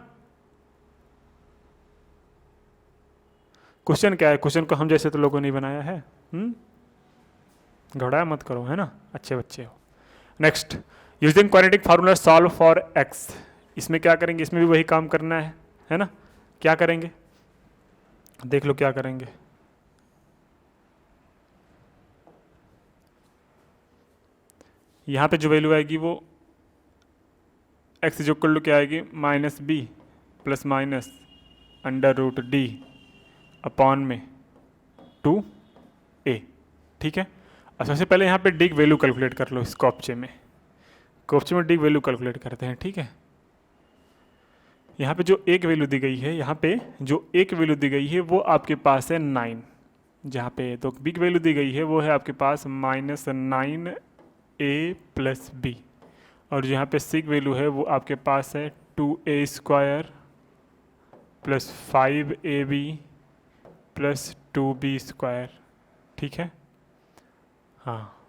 क्वेश्चन क्या है, क्वेश्चन को हम जैसे तो लोगों ने बनाया है, घबराया मत करो, है ना, अच्छे बच्चे हो। Next, using quadratic formula solve for x। इसमें क्या करेंगे, इसमें भी वही काम करना है ना। क्या करेंगे, देख लो क्या करेंगे। यहाँ पे जो वैल्यू आएगी वो x इज इक्वल टू क्या आएगी, -b plus minus under root D upon में 2a। ठीक है, अब सबसे पहले यहाँ पे डी की वैल्यू कैलकुलेट कर लो, इस कॉप्चे में डी की वैल्यू कैलकुलेट करते हैं। ठीक है, यहाँ पे जो एक वैल्यू दी गई है, यहाँ पे जो एक वैल्यू दी गई है वो आपके पास है 9, जहाँ पे तो बी की वैल्यू दी गई है वो है आपके पास -9a प्लस बी, और जो यहाँ पे सिग वैल्यू है वो आपके पास है 2a² plus 5ab plus 2b²। ठीक है, हाँ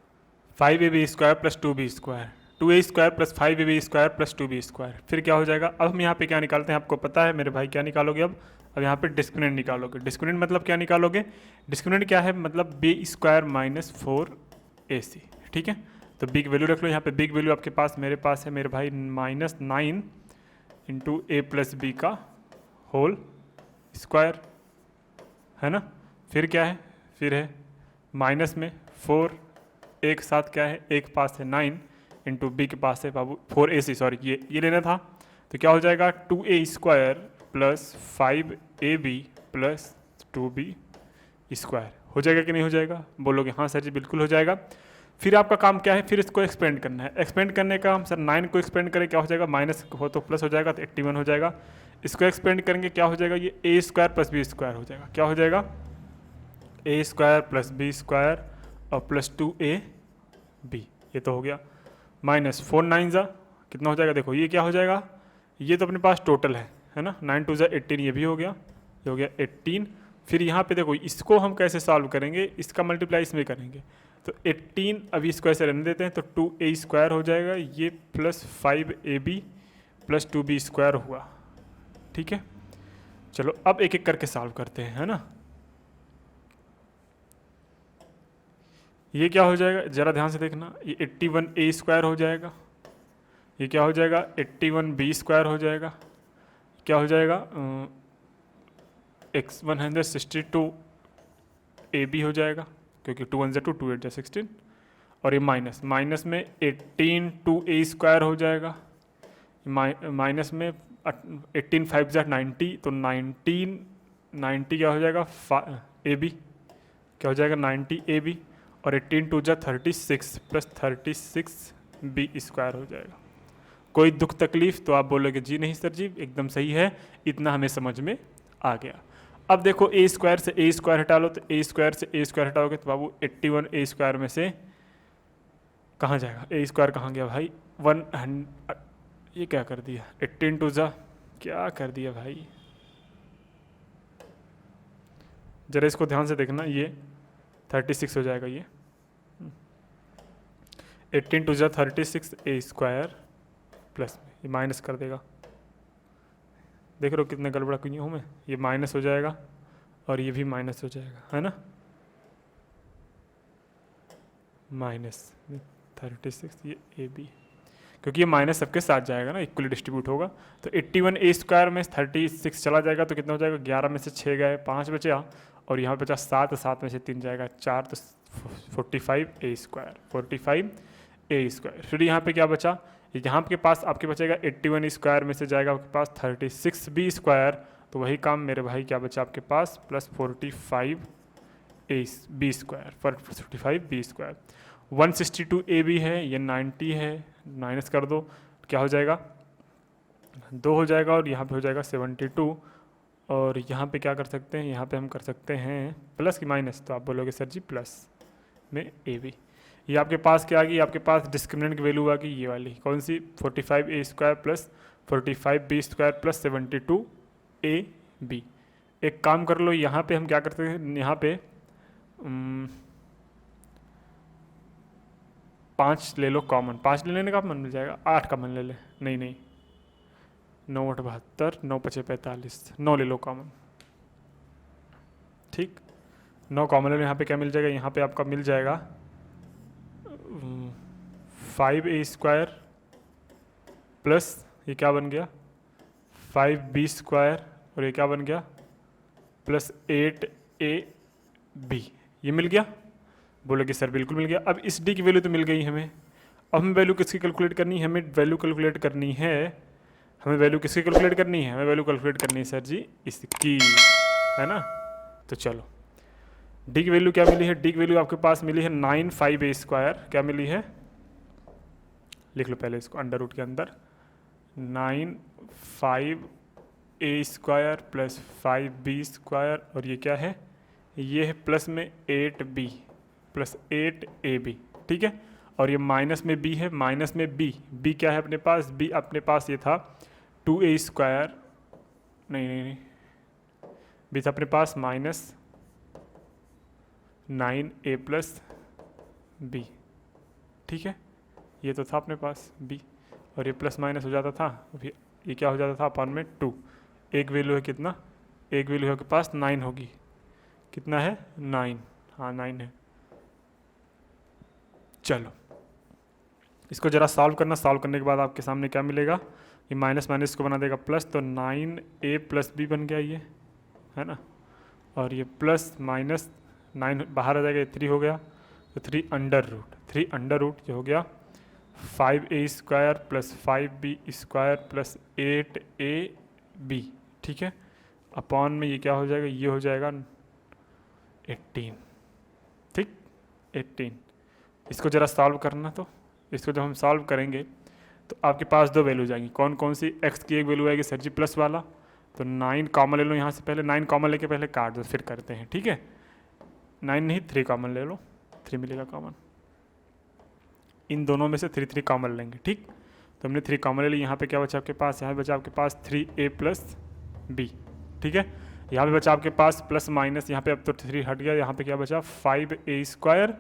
5ab² plus 2b², 2a² plus 5ab² plus 2b²। फिर क्या हो जाएगा, अब हम यहाँ पे क्या निकालते हैं आपको पता है मेरे भाई, क्या निकालोगे अब यहाँ पे डिस्क्रिमिनेंट निकालोगे। डिस्क्रिमिनेंट मतलब क्या निकालोगे, डिस्क्रिमिनेंट क्या है मतलब b² माइनस 4ac। ठीक है, तो बिग वैल्यू रख लो यहाँ पे, बिग वैल्यू आपके पास मेरे पास है मेरे भाई -9 इंटू a प्लस बी का होल स्क्वायर, है ना। फिर क्या है, फिर है माइनस में 4, एक साथ क्या है, एक पास है 9 इंटू बी के पास है बाबू 4ac, सॉरी ये लेना था। तो क्या हो जाएगा 2a² plus 5ab plus 2b² हो जाएगा कि नहीं हो जाएगा, बोलोगे हाँ सर जी बिल्कुल हो जाएगा। फिर आपका काम क्या है, फिर इसको एक्सपेंड करना है। एक्सपेंड करने का हम सर 9 को एक्सपेंड करें क्या हो जाएगा, माइनस हो तो प्लस हो जाएगा तो 81 हो जाएगा। इसको एक्सपेंड करेंगे क्या हो जाएगा, ये a² प्लस b² हो जाएगा। क्या हो जाएगा, a² प्लस b² और प्लस 2ab, ये तो हो गया। माइनस 4 9 जा कितना हो जाएगा, देखो ये क्या हो जाएगा, ये तो अपने पास टोटल है ना, 9 2 जा 18, ये भी हो गया, ये हो गया 18। फिर यहाँ पे देखो इसको हम कैसे सॉल्व करेंगे, इसका मल्टीप्लाई इसमें करेंगे तो 18, अभी इसको ऐसे रहने देते हैं तो 2a² हो जाएगा, ये प्लस 5ab प्लस 2b² हुआ। ठीक है, चलो अब एक एक करके सॉल्व करते हैं, है ना। ये क्या हो जाएगा ज़रा ध्यान से देखना, ये 81a² हो जाएगा, ये क्या हो जाएगा 81b² हो जाएगा, क्या हो जाएगा x 162ab हो जाएगा, क्योंकि 2 1 2 2 8 16। और ये माइनस में 18 2a² हो जाएगा, माइनस में 18 5 90, तो 90 क्या हो जाएगा ab, क्या हो जाएगा 90ab, और 18 2 36 प्लस 36b² हो जाएगा। कोई दुख तकलीफ तो आप बोलोगे जी नहीं सर जी एकदम सही है, इतना हमें समझ में आ गया। अब देखो a² से a² हटा लो, तो a² से a² हटाओगे तो बाबू 81a² में से कहाँ जाएगा, a² कहाँ गया भाई, 100, ये क्या कर दिया 18 2 क्या कर दिया भाई, जरा इसको ध्यान से देखना, ये 36 हो जाएगा, ये 18 2 36 a² प्लस ये माइनस कर देगा, देख रहे हो कितने गड़बड़ा क्यों हूँ मैं, ये माइनस हो जाएगा और ये भी माइनस हो जाएगा, है ना, -36 ये ab, क्योंकि ये माइनस सबके साथ जाएगा ना, इक्वली डिस्ट्रीब्यूट होगा। तो 81a² में 36 चला जाएगा तो कितना हो जाएगा, 11 में से 6 गए 5 बचा, और यहाँ बचा 7, 7 में से 3 जाएगा 4, तो 45a²। फिर यहाँ पे क्या बचा, यहाँ के पास आपके बचेगा 81a² में से जाएगा आपके पास 36b², तो वही काम मेरे भाई क्या बचा आपके पास प्लस 45b², 45b²। 162ab है, ये 90 है, माइनस कर दो क्या हो जाएगा 2 हो जाएगा, और यहाँ पे हो जाएगा 72। और यहाँ पे क्या कर सकते हैं, यहाँ पे हम कर सकते हैं प्लस की माइनस, तो आप बोलोगे सर जी प्लस में ab। ये आपके पास क्या आ गई, आपके पास डिस्क्रिमिनेंट की वैल्यू आ गई ये वाली, कौन सी 45a² plus 45b² plus 72ab। एक काम कर लो, यहाँ पे हम क्या करते हैं, यहाँ पे 5 ले लो कॉमन, 5 ले लेने का मन मिल जाएगा, 8 का मन ले ले, नहीं 9 8 72, 9 5 45, 9 ले लो कॉमन, ठीक 9 कॉमन ले लो। यहाँ पे क्या मिल जाएगा, यहाँ पे आपका मिल जाएगा 5a² प्लस ये क्या बन गया 5b², और ये क्या बन गया प्लस 8ab, ये मिल गया, बोलोगे सर बिल्कुल मिल गया। अब इस d की वैल्यू तो मिल गई हमें, अब हमें वैल्यू किसकी कैलकुलेट करनी है, हमें वैल्यू कैलकुलेट करनी है, हमें वैल्यू किसकी कैलकुलेट करनी है, हमें वैल्यू कैलकुलेट करनी है सर जी इसकी, है ना। तो चलो डी की वैल्यू क्या मिली है, डी की वैल्यू आपके पास मिली है 9 5a², क्या मिली है लिख लो पहले इसको अंडर रूट के अंदर, 9 5a² प्लस 5b², और ये क्या है, ये है प्लस में 8b प्लस 8ab, ठीक है। और ये माइनस में b है, माइनस में b क्या है अपने पास, b अपने पास ये था 2a², नहीं, b था अपने पास -9a+b, ठीक है, ये तो था अपने पास b, और ये प्लस माइनस हो जाता था, ये क्या हो जाता था अपन में 2, एक वैल्यू है कितना, एक वैल्यू है आपके पास 9 होगी, कितना है 9, हाँ 9 है। चलो इसको जरा सॉल्व करना, सॉल्व करने के बाद आपके सामने क्या मिलेगा, ये माइनस माइनस को बना देगा प्लस, तो 9a+b बन गया ये, है ना, और ये प्लस माइनस 9 बाहर आ जाएगा, 3 हो गया, तो 3 अंडर रूट जो हो गया 5a² + 5b² + 8ab, ठीक है, अपॉन में ये क्या हो जाएगा, ये हो जाएगा 18, ठीक 18। इसको ज़रा सॉल्व करना, तो इसको जब हम सॉल्व करेंगे तो आपके पास दो वैल्यू जाएंगी, कौन कौन सी, x की एक वैल्यू आएगी सर जी प्लस वाला, तो 9 कॉमन ले लो यहाँ से, पहले 9 कॉमन लेके पहले काट दो फिर करते हैं, ठीक है, 9 नहीं 3 कॉमन ले लो, 3 मिलेगा कॉमन, इन दोनों में से 3 कॉमन लेंगे, ठीक, तो हमने 3 कॉमन ले ली, यहाँ पे क्या बचा आपके पास, यहाँ पे बचा आपके पास 3a+b, ठीक है, यहाँ पे बचा आपके पास प्लस माइनस, यहाँ पे अब तो 3 हट गया, यहाँ पे क्या बचा 5a²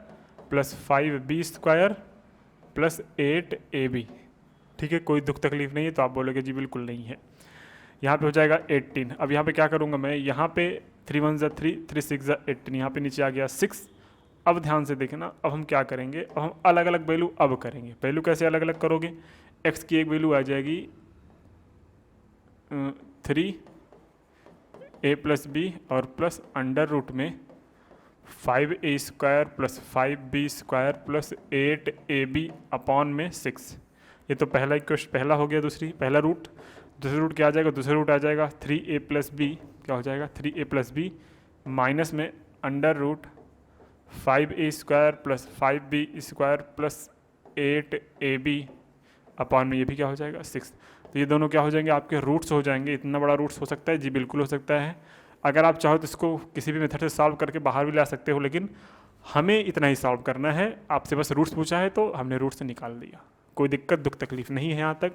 + 5b² + 8ab, ठीक है, कोई दुख तकलीफ नहीं है, तो आप बोलोगे जी बिल्कुल नहीं है, यहाँ पे हो जाएगा 18। अब यहाँ पे क्या करूँगा मैं, यहाँ पे 3 1 ज़ा 3, 3 6 ज़ा 18, यहाँ पे नीचे आ गया 6। अब ध्यान से देखना, अब हम क्या करेंगे, अब हम अलग अलग वैल्यू अब करेंगे, वैल्यू कैसे अलग अलग करोगे, x की एक वैल्यू आ जाएगी 3a+b और प्लस अंडर रूट में 5a² + 5b² + 8ab अपॉन में 6, ये तो पहला इक्वेशन पहला हो गया, पहला रूट, दूसरा रूट क्या आ जाएगा, दूसरा रूट आ जाएगा 3a+b, क्या हो जाएगा 3a+b माइनस में under root 5a² + 5b² + 8ab upon में ये भी क्या हो जाएगा 6, तो ये दोनों क्या हो जाएंगे आपके रूट्स हो जाएंगे। इतना बड़ा रूट्स हो सकता है जी, बिल्कुल हो सकता है, अगर आप चाहो तो इसको किसी भी मेथड से सॉल्व करके बाहर भी ला सकते हो, लेकिन हमें इतना ही सॉल्व करना है, आपसे बस रूट्स पूछा है तो हमने रूट्स से निकाल दिया, कोई दिक्कत दुख तकलीफ नहीं है यहाँ तक।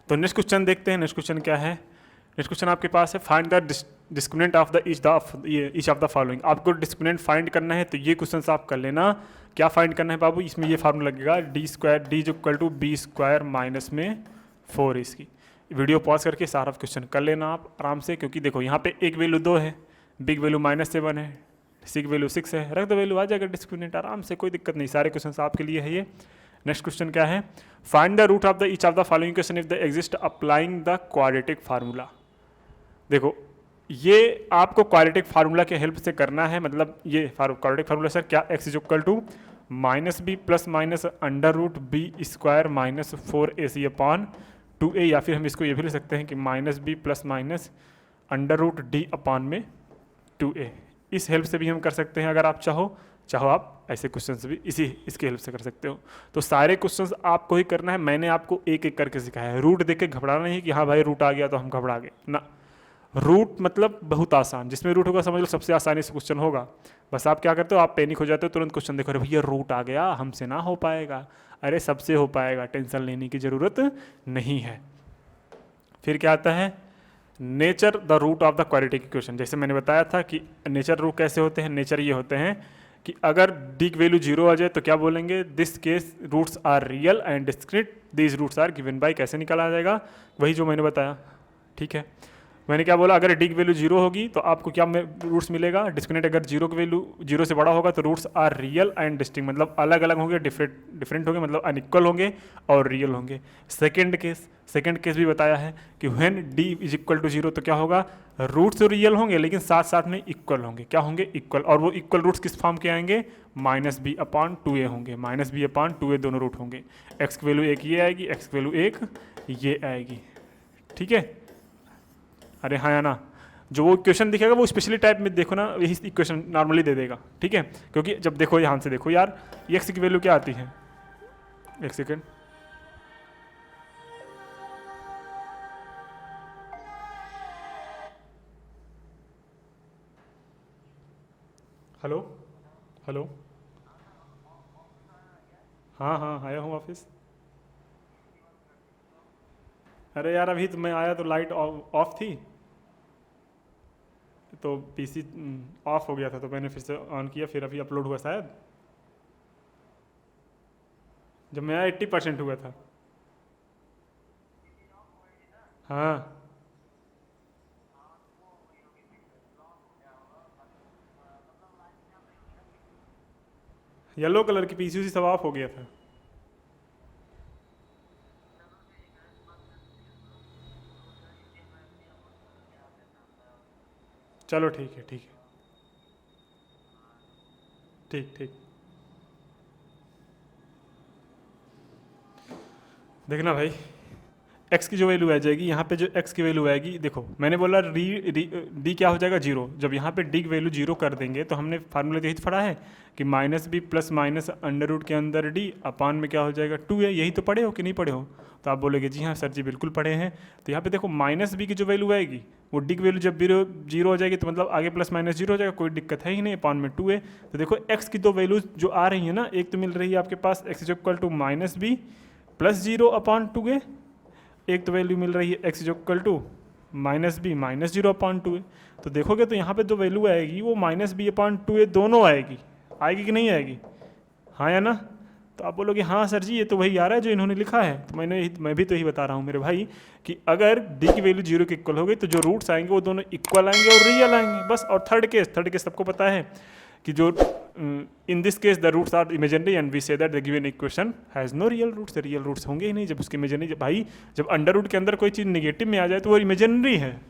तो नेक्स्ट क्वेश्चन देखते हैं, नेक्स्ट क्वेश्चन क्या है, नेक्स्ट क्वेश्चन आपके पास है find the discriminant of the each of the following, आपको डिस्क्रिमिनेंट फाइंड करना है, तो ये क्वेश्चन आप कर लेना, क्या फाइंड करना है बाबू, इसमें ये फार्मूला लगेगा d² b² माइनस में 4, इसकी वीडियो पॉज करके सारा क्वेश्चन कर लेना आप आराम से, क्योंकि देखो यहाँ पे एक वैल्यू 2 है, बिग वैल्यू -7 है, सी वैल्यू 6 है, रख दो वैल्यू आ जाएगा डिस्क्रिमिनेंट आराम से, कोई दिक्कत नहीं, सारे क्वेश्चन आपके लिए है ये। नेक्स्ट क्वेश्चन क्या है, find the root of the each of the following question if the exist applying the quadratic formula. देखो ये आपको क्वाड्रेटिक फार्मूला के हेल्प से करना है, मतलब ये क्वाड्रेटिक फार्मूला सर क्या, x = -b ± under root b² - 4ac upon 2a, या फिर हम इसको ये भी लिख सकते हैं कि -b ± under root d upon में 2a, इस हेल्प से भी हम कर सकते हैं, अगर आप चाहो आप ऐसे क्वेश्चंस भी इसके हेल्प से कर सकते हो। तो सारे क्वेश्चंस आपको ही करना है, मैंने आपको एक एक करके सिखाया है, रूट देख के घबराना नहीं कि हाँ भाई रूट आ गया तो हम घबरा गए ना, रूट मतलब बहुत आसान, जिसमें रूट होगा समझ लो सबसे आसानी से क्वेश्चन होगा, बस आप क्या करते हो, आप पैनिक हो जाते हो, तुरंत क्वेश्चन देखो, अरे भैया रूट आ गया हमसे ना हो पाएगा, अरे सबसे हो पाएगा, टेंशन लेने की ज़रूरत नहीं है। फिर क्या आता है, nature the root of the quadratic equation, जैसे मैंने बताया था कि नेचर रूट कैसे होते हैं, नेचर ये होते हैं कि अगर डी की वैल्यू 0 आ जाए तो क्या बोलेंगे, this case roots are real and discrete, this roots are given by, कैसे निकाला जाएगा, वही जो मैंने बताया, ठीक है, मैंने क्या बोला, अगर डी की वैल्यू 0 होगी तो आपको क्या रूट्स मिलेगा, डिस्क्रिमिनेंट अगर 0 की वैल्यू 0 से बड़ा होगा तो roots are real and distinct, मतलब अलग अलग होंगे, डिफरेंट होंगे, मतलब अनइक्वल होंगे और रियल होंगे। सेकंड केस भी बताया है कि व्हेन डी = 0 तो क्या होगा, रूट्स तो रियल होंगे लेकिन साथ साथ में इक्वल होंगे, क्या होंगे इक्वल, और वो इक्वल रूट्स किस फॉर्म के आएंगे, -b/2a होंगे, -b/2a दोनों रूट होंगे, x की वैल्यू 1 ये आएगी, x की वैल्यू 1 ये आएगी, ठीक है, अरे हाँ या ना, जो वो इक्वेशन दिखेगा वो स्पेशली टाइप में देखो ना, यही इक्वेशन नॉर्मली दे देगा, ठीक है, क्योंकि जब देखो यहाँ से देखो यार, x की वैल्यू क्या आती है, एक सेकेंड, हेलो, हाँ हाँ आया हूँ ऑफिस। अरे यार अभी तो मैं आया तो लाइट ऑफ थी, तो पीसी ऑफ हो गया था, तो मैंने फिर से ऑन किया, फिर अभी अपलोड हुआ शायद। जब मैं आया 80% हुआ था। हाँ येलो कलर की पीसी उसी सब ऑफ हो गया था। चलो ठीक है ठीक है। ठीक ठीक। देखना भाई, एक्स की जो वैल्यू आ जाएगी यहाँ पे, जो एक्स की वैल्यू आएगी, देखो मैंने बोला डी क्या हो जाएगा, जीरो। जब यहाँ पे डी की वैल्यू जीरो कर देंगे तो हमने फार्मूला यही तो पढ़ा है कि minus B plus minus under root के अंदर डी अपान में क्या हो जाएगा, टू है। यही तो पढ़े हो कि नहीं पढ़े हो? तो आप बोलोगे जी हाँ सर जी बिल्कुल पढ़े हैं। तो यहाँ पे देखो माइनस बी की जो वैल्यू आएगी वो डी की वैल्यू जब जीरो हो जाएगी तो मतलब आगे प्लस माइनस जीरो हो जाएगा, कोई दिक्कत है ही नहीं, अपान में टू है। तो देखो एक्स की दो वैल्यूज जो आ रही है ना, एक तो मिल रही है आपके पास X is equal to minus B plus zero upon two है, एक तो वैल्यू मिल रही है X is equal to minus B minus zero upon two है। तो देखोगे तो यहाँ पे जो वैल्यू आएगी वो माइनस बी अपॉन टू है, दोनों आएगी। आएगी कि नहीं आएगी? हाँ या ना? तो आप बोलोगे हाँ सर जी ये तो वही आ रहा है जो इन्होंने लिखा है। तो मैं भी तो यही बता रहा हूँ मेरे भाई कि अगर डी की वैल्यू जीरो के इक्वल हो गई तो जो रूट्स आएंगे वो दोनों इक्वल आएंगे और रियल आएंगे बस। और थर्ड केस सबको पता है कि जो in this case the roots are imaginary and we say that the given equation has no real roots. Real roots होंगे ही नहीं जब उसके इमेजिनरी। भाई जब अंडर रूट के अंदर कोई चीज़ निगेटिव में आ जाए तो वो इमेजिनरी है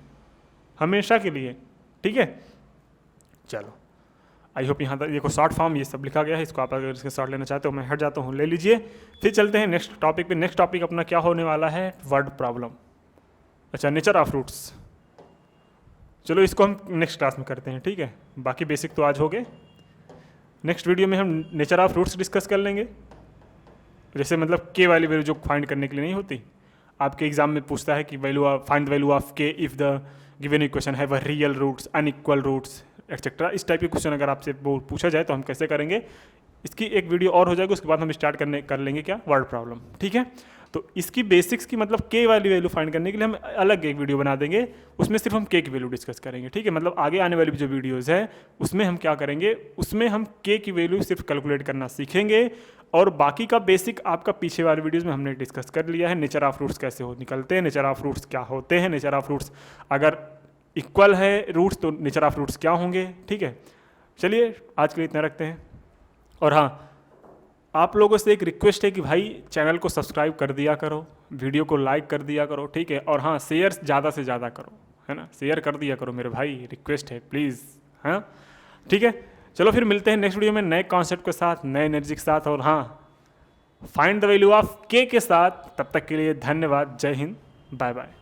हमेशा के लिए, ठीक है। चलो आई होप यहाँ तक देखो शॉर्ट फॉर्म ये सब लिखा गया है, इसको आप अगर इसके शॉर्ट लेना चाहते हो मैं हट जाता हूँ, ले लीजिए। फिर चलते हैं नेक्स्ट टॉपिक पे। नेक्स्ट टॉपिक अपना क्या होने वाला है, वर्ड प्रॉब्लम। अच्छा नेचर ऑफ रूट्स, चलो इसको हम नेक्स्ट क्लास में करते हैं, ठीक है। बाकी बेसिक तो आज हो गए। नेक्स्ट वीडियो में हम नेचर ऑफ रूट्स डिस्कस कर लेंगे। जैसे मतलब के वाली वैल्यू जो फाइंड करने के लिए नहीं होती, आपके एग्जाम में पूछता है कि value find the value of K if the given equation have a real roots unequal roots etcetera. इस टाइप के क्वेश्चन अगर आपसे वो पूछा जाए तो हम कैसे करेंगे, इसकी एक वीडियो और हो जाएगी। उसके बाद हम स्टार्ट कर लेंगे क्या, वर्ड प्रॉब्लम, ठीक है। तो इसकी बेसिक्स की मतलब के वाली वैल्यू फाइंड करने के लिए हम अलग एक वीडियो बना देंगे, उसमें सिर्फ हम के की वैल्यू डिस्कस करेंगे, ठीक है। मतलब आगे आने वाली जो वीडियोज़ है उसमें हम क्या करेंगे, उसमें हम के की वैल्यू सिर्फ कैलकुलेट करना सीखेंगे। और बाकी का बेसिक आपका पीछे वाले वीडियोज़ में हमने डिस्कस कर लिया है। नेचर ऑफ रूट्स कैसे निकलते हैं, नेचर ऑफ रूट्स क्या होते हैं, नेचर ऑफ रूट्स अगर इक्वल है रूट्स तो नेचर ऑफ रूट्स क्या होंगे, ठीक है। चलिए आज के लिए इतना रखते हैं। और हाँ, आप लोगों से एक रिक्वेस्ट है कि भाई चैनल को सब्सक्राइब कर दिया करो, वीडियो को लाइक कर दिया करो, ठीक है। और हाँ शेयर ज़्यादा से ज़्यादा करो, है ना, शेयर कर दिया करो मेरे भाई, रिक्वेस्ट है प्लीज़, हाँ ठीक है। चलो फिर मिलते हैं नेक्स्ट वीडियो में नए कॉन्सेप्ट के साथ, नए एनर्जी के साथ, और हाँ फाइंड द वैल्यू ऑफ के साथ। तब तक के लिए धन्यवाद, जय हिंद, बाय बाय।